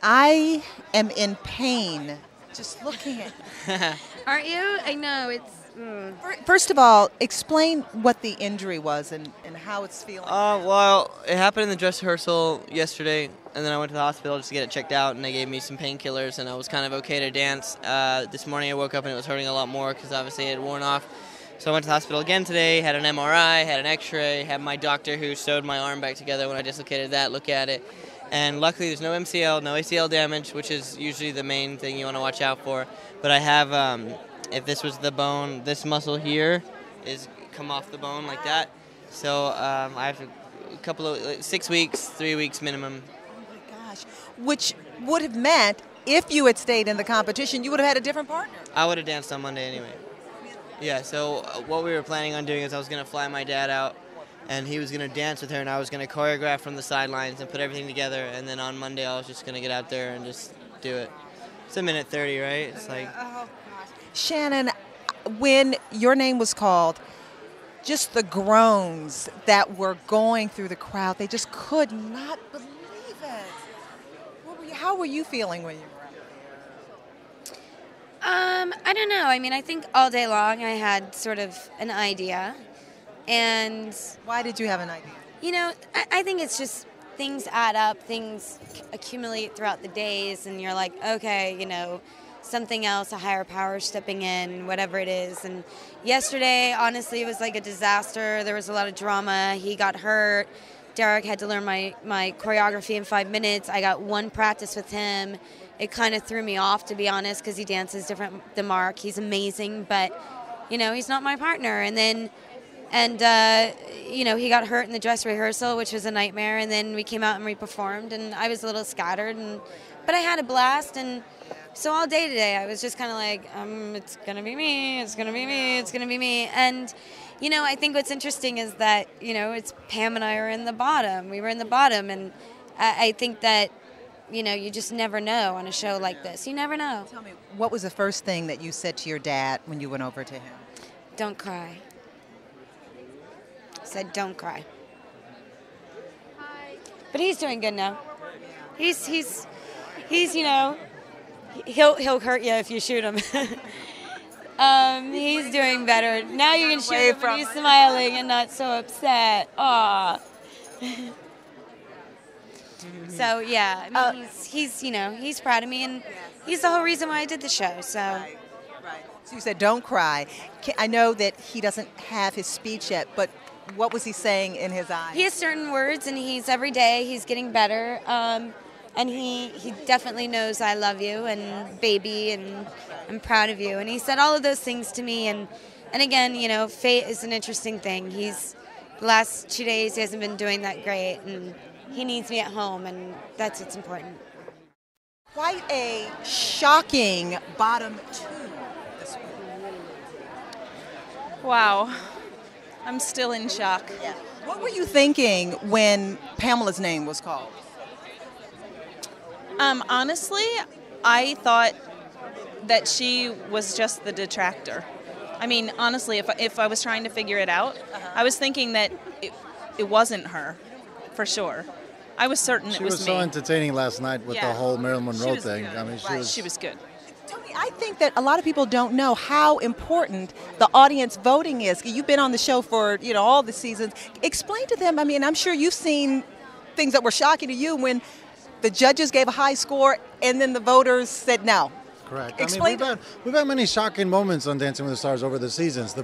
I am in pain just looking at. Aren't you? I know, it's... First of all, explain what the injury was and how it's feeling. Well, it happened in the dress rehearsal yesterday, and then I went to the hospital just to get it checked out, and they gave me some painkillers, and I was kind of okay to dance. This morning I woke up and it was hurting a lot more because obviously it had worn off. So I went to the hospital again today, had an MRI, had an x-ray, had my doctor who sewed my arm back together when I dislocated that look at it. And luckily there's no MCL, no ACL damage, which is usually the main thing you want to watch out for. But I have, if this was the bone, this muscle here is come off the bone like that. So I have a couple of, 6 weeks, 3 weeks minimum. Oh my gosh. Which would have meant if you had stayed in the competition, you would have had a different partner. I would have danced on Monday anyway. Yeah, so what we were planning on doing is I was going to fly my dad out, and he was going to dance with her, and I was going to choreograph from the sidelines and put everything together, and then on Monday I was just going to get out there and just do it. It's a minute 30, right? It's like... Oh, gosh. Shannen, when your name was called, just the groans that were going through the crowd, they just could not believe it. How were you feeling when you were out there? I don't know. I mean, I think all day long I had sort of an idea. And why did you have an idea? You know, I think it's just things add up, things accumulate throughout the days, and you're like, okay, you know, something else, a higher power stepping in, whatever it is. And yesterday, honestly, it was like a disaster. There was a lot of drama. He got hurt. Derek had to learn my choreography in 5 minutes. I got one practice with him. It kind of threw me off, to be honest, because he dances different than Mark. He's amazing, but, you know, he's not my partner. And then, you know, he got hurt in the dress rehearsal, which was a nightmare. And then we came out and we performed, and I was a little scattered. But I had a blast, and so all day today I was just kind of like, it's going to be me, it's going to be me, it's going to be me. And, you know, I think what's interesting is that, you know, it's Pam and I are in the bottom. We were in the bottom, and I think that, you know, you just never know on a show like this. You never know. Tell me, what was the first thing that you said to your dad when you went over to him? Don't cry. I said, don't cry. But he's doing good now. He's you know, he'll hurt you if you shoot him. He's doing better. Now you can shoot him and he's smiling and not so upset. Aw. So, yeah, I mean, he's, you know, he's proud of me, and he's the whole reason why I did the show, so. Right. So you said, don't cry. I know that he doesn't have his speech yet, but what was he saying in his eyes? He has certain words, and every day he's getting better, and he definitely knows I love you, and baby, and I'm proud of you, and he said all of those things to me, and again, you know, fate is an interesting thing. The last 2 days he hasn't been doing that great, and he needs me at home, and that's what's important. Quite a shocking bottom two this week. Wow. I'm still in shock. Yeah. What were you thinking when Pamela's name was called? Honestly, I thought that she was just the detractor. I mean, honestly, if I was trying to figure it out, I was thinking that it wasn't her, for sure. I was certain it was me. She was so entertaining last night with the whole Marilyn Monroe thing. Good. I mean, she was good. Tony, I think that a lot of people don't know how important the audience voting is. You've been on the show for, you know, all the seasons. Explain to them, I mean, I'm sure you've seen things that were shocking to you when the judges gave a high score and then the voters said no. Correct. Explain. I mean, we've had many shocking moments on Dancing with the Stars over the seasons.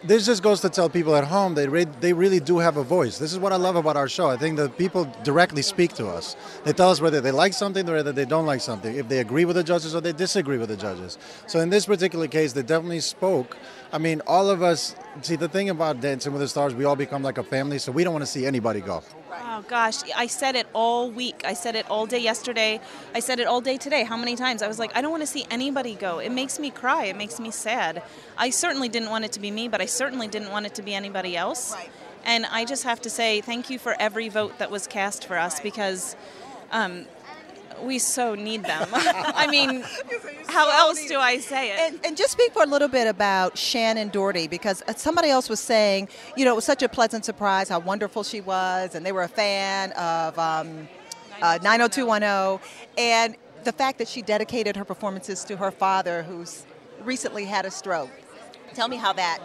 This just goes to tell people at home they really do have a voice. This is what I love about our show. I think that people directly speak to us. They tell us whether they like something or whether they don't like something, if they agree with the judges or they disagree with the judges. So in this particular case, they definitely spoke. I mean, all of us, see, the thing about Dancing with the Stars, we all become like a family, so we don't want to see anybody go. Oh, gosh, I said it all week. I said it all day yesterday. I said it all day today. How many times? I was like, I don't want to see anybody go. It makes me cry. It makes me sad. I certainly didn't want it to be me, but I certainly didn't want it to be anybody else. Right. And I just have to say thank you for every vote that was cast for us because we so need them. I mean, how else do I say it? And just speak for a little bit about Shannen Doherty, because somebody else was saying, you know, it was such a pleasant surprise how wonderful she was, and they were a fan of 90210, and the fact that she dedicated her performances to her father, who's recently had a stroke. Tell me how that.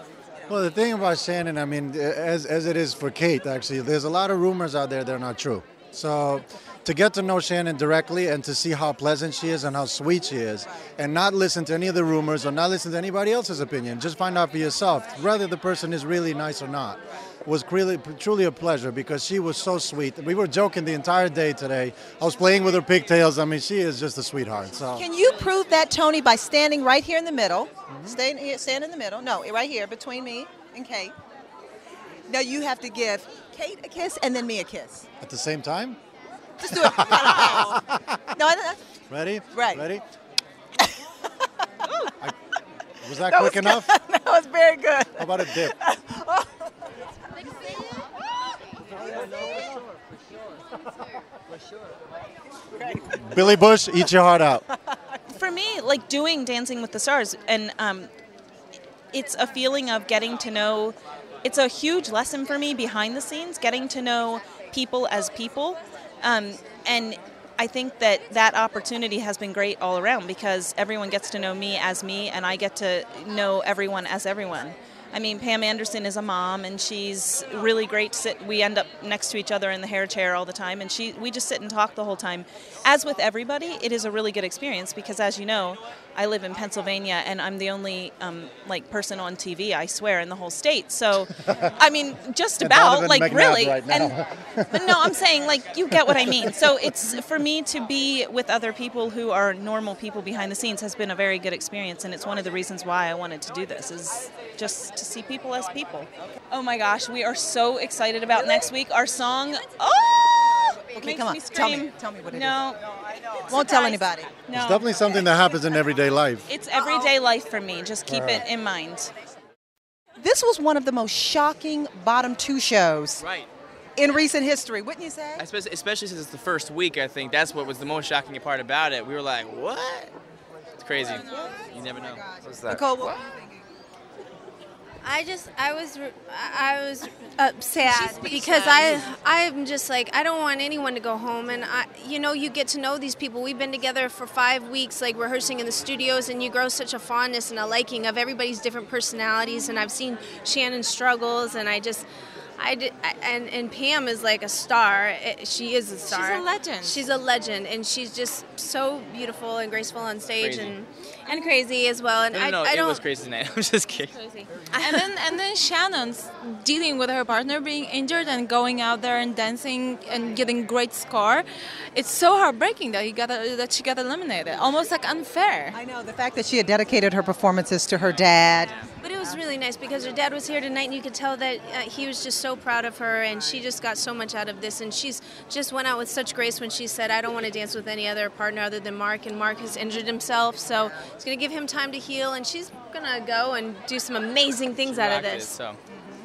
Well, the thing about Shannen, I mean, as it is for Kate, actually, there's a lot of rumors out there that are not true. So to get to know Shannen directly and to see how pleasant she is and how sweet she is, and not listen to any of the rumors or not listen to anybody else's opinion, just find out for yourself whether the person is really nice or not, was really, truly a pleasure because she was so sweet. We were joking the entire day today. I was playing with her pigtails. I mean, she is just a sweetheart. So. Can you prove that, Tony, by standing right here in the middle? Stand in the middle. No, right here between me and Kate. Now you have to give Kate a kiss and then me a kiss. At the same time? Just do it. No, Ready? Right. Ready? Was that quick enough? That was very good. How about a dip? Billy Bush, eat your heart out. For me, like doing Dancing with the Stars, and it's a feeling of getting to know, it's a huge lesson for me behind the scenes, getting to know people as people. And I think that opportunity has been great all around because everyone gets to know me, and I get to know everyone as everyone. I mean, Pam Anderson is a mom, and she's really great to sit. We end up next to each other in the hair chair all the time, and we just sit and talk the whole time. As with everybody, it is a really good experience because, as you know, I live in Pennsylvania, and I'm the only person on TV, I swear, in the whole state. So, I mean, just about, like, really. Right now. But no, I'm saying, like, you get what I mean. So it's, for me to be with other people who are normal people behind the scenes has been a very good experience, and it's one of the reasons why I wanted to do this, is just to see people as people. Oh my gosh, we are so excited about next week. Our song, Okay, makes come on. me scream. Tell me what it is. No. Won't tell anybody. No. It's definitely something that happens in everyday life. It's everyday life for me. Just keep it in mind. This was one of the most shocking bottom two shows Right. in recent history, wouldn't you say? Especially since it's the first week, I think that's what was the most shocking part about it. We were like, what? It's crazy. You never know. What's that? Nicole, what were you thinking? I was sad because I'm just like, I don't want anyone to go home, and you get to know these people. We've been together for 5 weeks, like rehearsing in the studios, and you grow such a fondness and a liking of everybody's different personalities. And I've seen Shannen's struggles, and and Pam is like a star. She is a star. She's a legend. She's a legend, and she's just so beautiful and graceful on stage, Crazy. and crazy as well. And No, I it don't. was crazy tonight. I'm just kidding. Crazy. and then Shannon's dealing with her partner being injured and going out there and dancing and getting great score. It's so heartbreaking that she got eliminated. Almost like unfair. I know, the fact that she had dedicated her performances to her dad. But it was really nice because her dad was here tonight, and you could tell that he was just so proud of her, and she just got so much out of this. And she's just went out with such grace when she said, I don't want to dance with any other partner other than Mark, and Mark has injured himself, so it's going to give him time to heal, and she's going to go and do some amazing things out of this. So.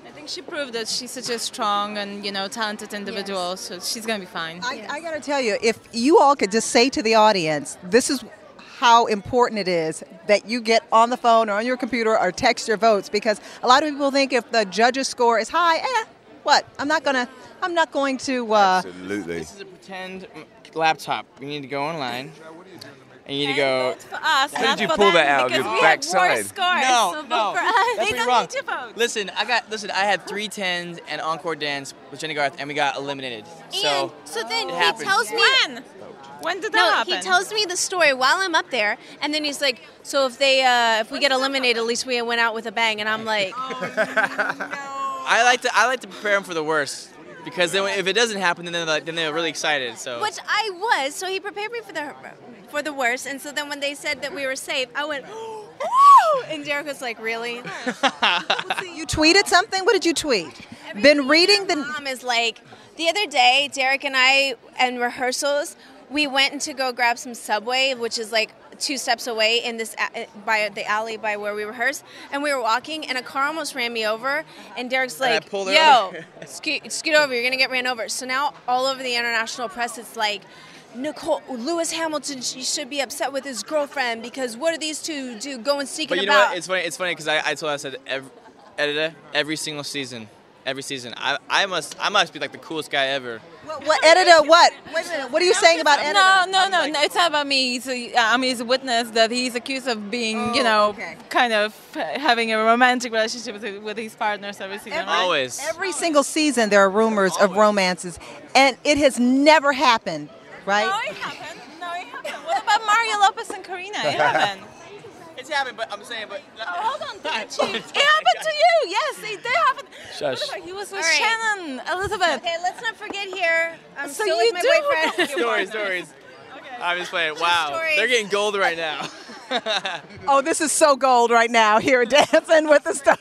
I think she proved that she's such a strong and talented individual, Yes. so she's gonna be fine. I got to tell you, if you all could just say to the audience, this is how important it is that you get on the phone or on your computer or text your votes, because a lot of people think if the judges' score is high, what? I'm not going to. Absolutely. This is a pretend laptop. You need to go online. And you need to go. For us, How not did you for pull them, that out of because your we had backside? worse scores, No, so vote no. for us. That's They what you're don't wrong. need to vote. Listen, I had 3 tens and encore dance with Jenny Garth, and we got eliminated. And so then it he happens. tells me. When did that No, happen? he tells me the story while I'm up there, and then he's like, "So if we get eliminated, at least we went out with a bang." And I'm like, I like to prepare them for the worst, because then if it doesn't happen, then they're really excited. So. which I was. So he prepared me for the worst, and so then when they said that we were safe, I went, "Woo!" And Derek was like, "Really?" You tweeted something? What did you tweet? Been reading the. Mom is like, the other day, Derek and I, in rehearsals, we went to go grab some Subway, which is like 2 steps away in this by the alley by where we rehearse, and we were walking, and a car almost ran me over, and Derek's And I like, pulled her "Yo, over." scoot over, you're gonna get ran over." So now all over the international press, it's like, Lewis Hamilton should be upset with his girlfriend because what are these two do going sneaking But you know about? what? It's funny because I told her, I said, Editor, every single season, every season. I must be like the coolest guy ever. What editor? What? Wait a minute. What are you saying about editor? No. It's not about me. He's a witness that he's accused of being, kind of having a romantic relationship with his partners every season. Always. Every single season there are rumors of romances, and it has never happened, right? No, it happened. What about Mario Lopez and Karina? It happened. It's happened, but I'm saying, but. Hold on, did it happened to you? Yes, it did happen. Shush. What about he was with All right. Shannon, Elizabeth. Okay, let's not forget here. I'm So still you with my do- boyfriend. Stories. I'm just playing. Wow. stories. They're getting gold right now. Oh, this is so gold right now here at Dancing with the Stars.